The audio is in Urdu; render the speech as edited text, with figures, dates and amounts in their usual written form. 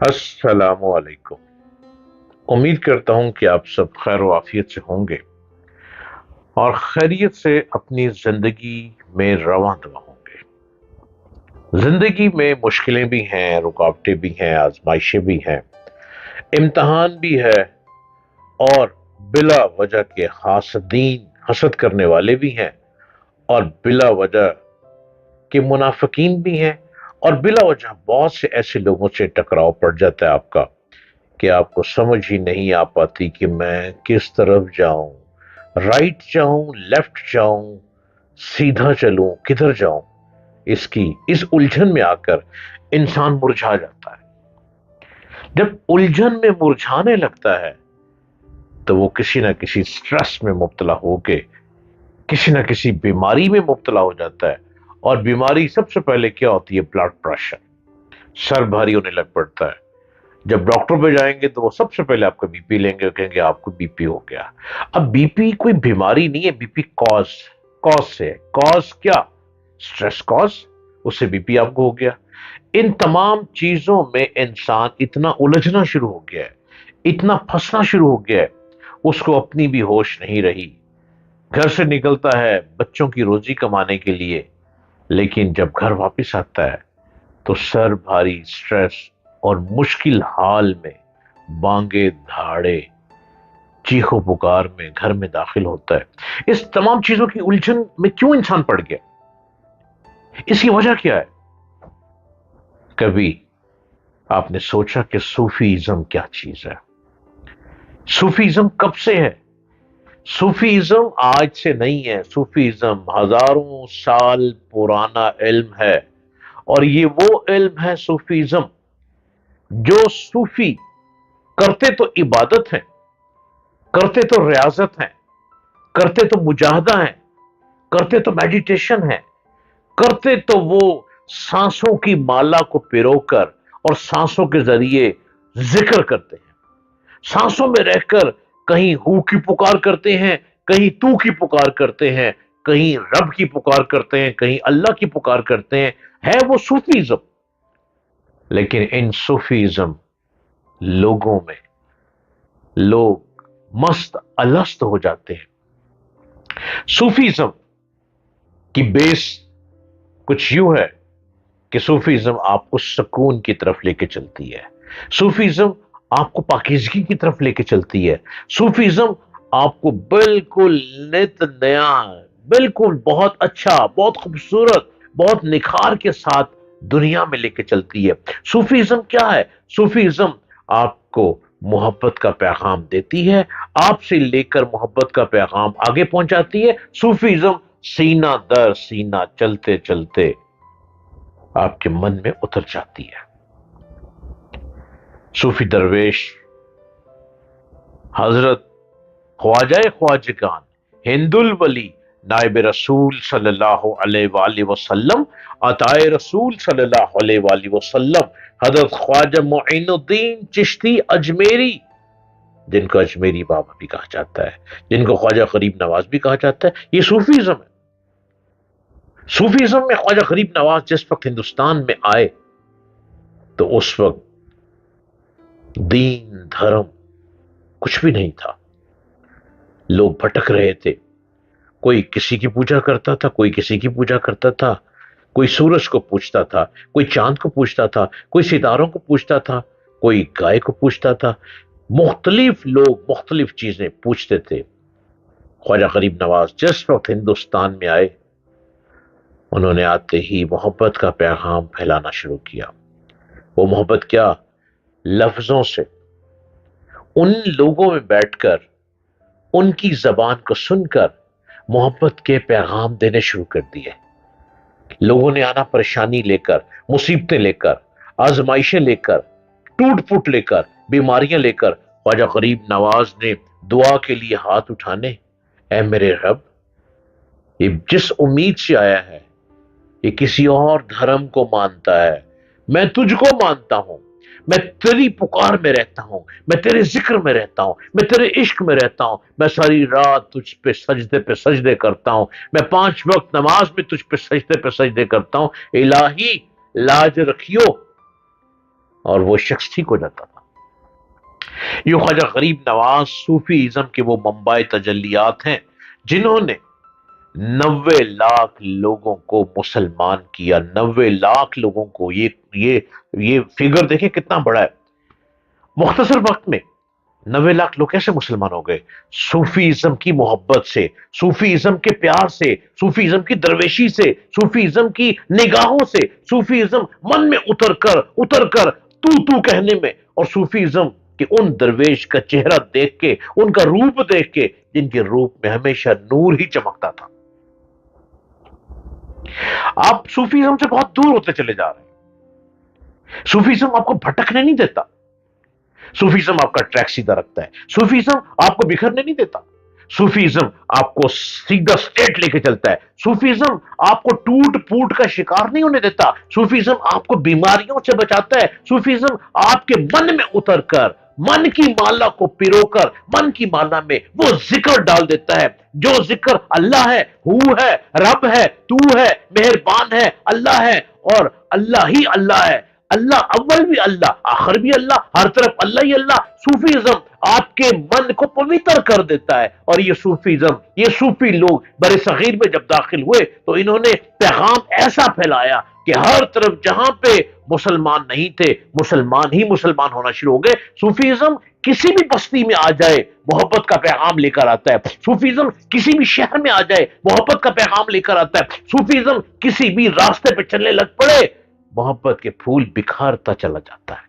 السلام علیکم۔ امید کرتا ہوں کہ آپ سب خیر و عافیت سے ہوں گے اور خیریت سے اپنی زندگی میں رواں دواں ہوں گے۔ زندگی میں مشکلیں بھی ہیں، رکاوٹیں بھی ہیں، آزمائشیں بھی ہیں، امتحان بھی ہے، اور بلا وجہ کے حاسدین حسد کرنے والے بھی ہیں، اور بلا وجہ کے منافقین بھی ہیں، اور بلا وجہ بہت سے ایسے لوگوں سے ٹکراؤ پڑ جاتا ہے آپ کا کہ آپ کو سمجھ ہی نہیں آ پاتی کہ میں کس طرف جاؤں، رائٹ جاؤں، لیفٹ جاؤں، سیدھا چلوں، کدھر جاؤں۔ اس الجھن میں آ کر انسان مرجھا جاتا ہے۔ جب الجھن میں مرجھانے لگتا ہے تو وہ کسی نہ کسی سٹریس میں مبتلا ہو کے کسی نہ کسی بیماری میں مبتلا ہو جاتا ہے، اور بیماری سب سے پہلے کیا ہوتی ہے؟ بلڈ پریشر، سر بھاری ہونے لگ پڑتا ہے۔ جب ڈاکٹر پہ جائیں گے تو وہ سب سے پہلے آپ کا بی پی لیں گے اور کہیں گے آپ کو بی پی ہو گیا۔ اب بی پی کوئی بیماری نہیں ہے، بی پی کاز سے ہے۔ کاز کیا؟ سٹریس کاز، اس سے بی پی آپ کو ہو گیا۔ ان تمام چیزوں میں انسان اتنا الجھنا شروع ہو گیا ہے، اتنا پھنسنا شروع ہو گیا ہے، اس کو اپنی بھی ہوش نہیں رہی۔ گھر سے نکلتا ہے بچوں کی روزی کمانے کے لیے، لیکن جب گھر واپس آتا ہے تو سر بھاری، سٹریس اور مشکل حال میں بانگے دھاڑے، چیخو پکار میں گھر میں داخل ہوتا ہے۔ اس تمام چیزوں کی الجھن میں کیوں انسان پڑ گیا؟ اس کی وجہ کیا ہے؟ کبھی آپ نے سوچا کہ صوفیزم کیا چیز ہے؟ صوفیزم کب سے ہے؟ صوفیزم آج سے نہیں ہے، صوفیزم ہزاروں سال پرانا علم ہے، اور یہ وہ علم ہے صوفیزم جو صوفی کرتے تو عبادت ہیں، کرتے تو ریاضت ہیں، کرتے تو مجاہدہ ہیں، کرتے تو میڈیٹیشن ہے، کرتے تو وہ سانسوں کی مالا کو پیرو کر اور سانسوں کے ذریعے ذکر کرتے ہیں، سانسوں میں رہ کر کہیں ہو کی پکار کرتے ہیں، کہیں تو کی پکار کرتے ہیں، کہیں رب کی پکار کرتے ہیں، کہیں اللہ کی پکار کرتے ہیں، ہے وہ صوفیزم۔ لیکن ان صوفیزم لوگوں میں لوگ مست الست ہو جاتے ہیں۔ صوفیزم کی بیس کچھ یوں ہے کہ صوفیزم آپ کو سکون کی طرف لے کے چلتی ہے، صوفیزم آپ کو پاکیزگی کی طرف لے کے چلتی ہے، صوفیزم آپ کو بالکل نت نیا، بالکل بہت اچھا، بہت خوبصورت، بہت نکھار کے ساتھ دنیا میں لے کے چلتی ہے۔ صوفیزم کیا ہے؟ صوفیزم آپ کو محبت کا پیغام دیتی ہے، آپ سے لے کر محبت کا پیغام آگے پہنچاتی ہے۔ صوفیزم سینہ در سینہ چلتے چلتے آپ کے من میں اتر جاتی ہے۔ صوفی درویش حضرت خواجہ خواجگان ہند الولی نائب رسول صلی اللہ علیہ وآلہ وسلم، عطائے رسول صلی اللہ علیہ وآلہ وسلم، حضرت خواجہ معین الدین چشتی اجمیری، جن کو اجمیری بابا بھی کہا جاتا ہے، جن کو خواجہ غریب نواز بھی کہا جاتا ہے، یہ صوفیزم ہے۔ صوفیزم میں خواجہ غریب نواز جس وقت ہندوستان میں آئے تو اس وقت دین دھرم کچھ بھی نہیں تھا، لوگ بھٹک رہے تھے، کوئی کسی کی پوجا کرتا تھا، کوئی کسی کی پوجا کرتا تھا، کوئی سورج کو پوجتا تھا، کوئی چاند کو پوجتا تھا، کوئی ستاروں کو پوجتا تھا، کوئی گائے کو پوجتا تھا، مختلف لوگ مختلف چیزیں پوجتے تھے۔ خواجہ غریب نواز جس وقت ہندوستان میں آئے، انہوں نے آتے ہی محبت کا پیغام پھیلانا شروع کیا۔ وہ محبت کیا؟ لفظوں سے، ان لوگوں میں بیٹھ کر ان کی زبان کو سن کر محبت کے پیغام دینے شروع کر دیے۔ لوگوں نے آنا پریشانی لے کر، مصیبتیں لے کر، آزمائشیں لے کر، ٹوٹ پھوٹ لے کر، بیماریاں لے کر۔ خواجہ غریب نواز نے دعا کے لیے ہاتھ اٹھانے، اے میرے رب، یہ جس امید سے آیا ہے یہ کسی اور دھرم کو مانتا ہے، میں تجھ کو مانتا ہوں، میں تیری پکار میں رہتا ہوں، میں تیرے ذکر میں رہتا ہوں، میں تیرے عشق میں رہتا ہوں، میں ساری رات تجھ پہ سجدے کرتا ہوں، میں 5 وقت نماز میں تجھ پہ سجدے کرتا ہوں۔ الہی لاج رکھیو اور وہ شخص ٹھیک ہو جاتا تھا۔ یوں خواجہ غریب نواز صوفی ازم کے وہ منبع تجلیات ہیں جنہوں نے 90 لاکھ لوگوں کو مسلمان کیا۔ 90 لاکھ لوگوں کو، یہ فگر دیکھیں کتنا بڑا ہے۔ مختصر وقت میں 90 لاکھ لوگ کیسے مسلمان ہو گئے؟ صوفی ازم کی محبت سے، صوفی ازم کے پیار سے، صوفی ازم کی درویشی سے، صوفی ازم کی نگاہوں سے، صوفی ازم من میں اتر کر تو کہنے میں، اور صوفی ازم کہ ان درویش کا چہرہ دیکھ کے، ان کا روپ دیکھ کے، جن کے روپ میں ہمیشہ نور ہی چمکتا تھا۔ آپ صوفیزم سے بہت دور ہوتے چلے جا رہے ہیں۔ صوفیزم آپ کو بھٹکنے نہیں دیتا، صوفیزم آپ کا ٹریک سیدھا رکھتا ہے، صوفیزم آپ کو بکھرنے نہیں دیتا، صوفیزم آپ کو سیدھا سٹیٹ لے کے چلتا ہے، صوفیزم آپ کو ٹوٹ پوٹ کا شکار نہیں ہونے دیتا، صوفیزم آپ کو بیماریوں سے بچاتا ہے، صوفیزم آپ کے من میں اتر کر، من کی مالا کو پیرو کر، من کی مالا میں وہ ذکر ڈال دیتا ہے جو ذکر اللہ ہے، ہو ہے، رب ہے، تو ہے، مہربان ہے، اللہ ہے، اور اللہ ہی اللہ ہے، اللہ اول بھی اللہ، آخر بھی اللہ، ہر طرف اللہ ہی اللہ۔ صوفیزم آپ کے من کو پوتر کر دیتا ہے، اور یہ صوفیزم، یہ صوفی لوگ بر صغیر میں جب داخل ہوئے تو انہوں نے پیغام ایسا پھیلایا کہ ہر طرف جہاں پہ مسلمان نہیں تھے، مسلمان ہی مسلمان ہونا شروع ہو گئے۔ صوفیزم کسی بھی بستی میں آ جائے محبت کا پیغام لے کر آتا ہے، صوفیزم کسی بھی شہر میں آ جائے محبت کا پیغام لے کر آتا ہے، صوفیزم کسی بھی راستے پہ چلنے لگ پڑے محبت کے پھول بکھارتا چلا جاتا ہے۔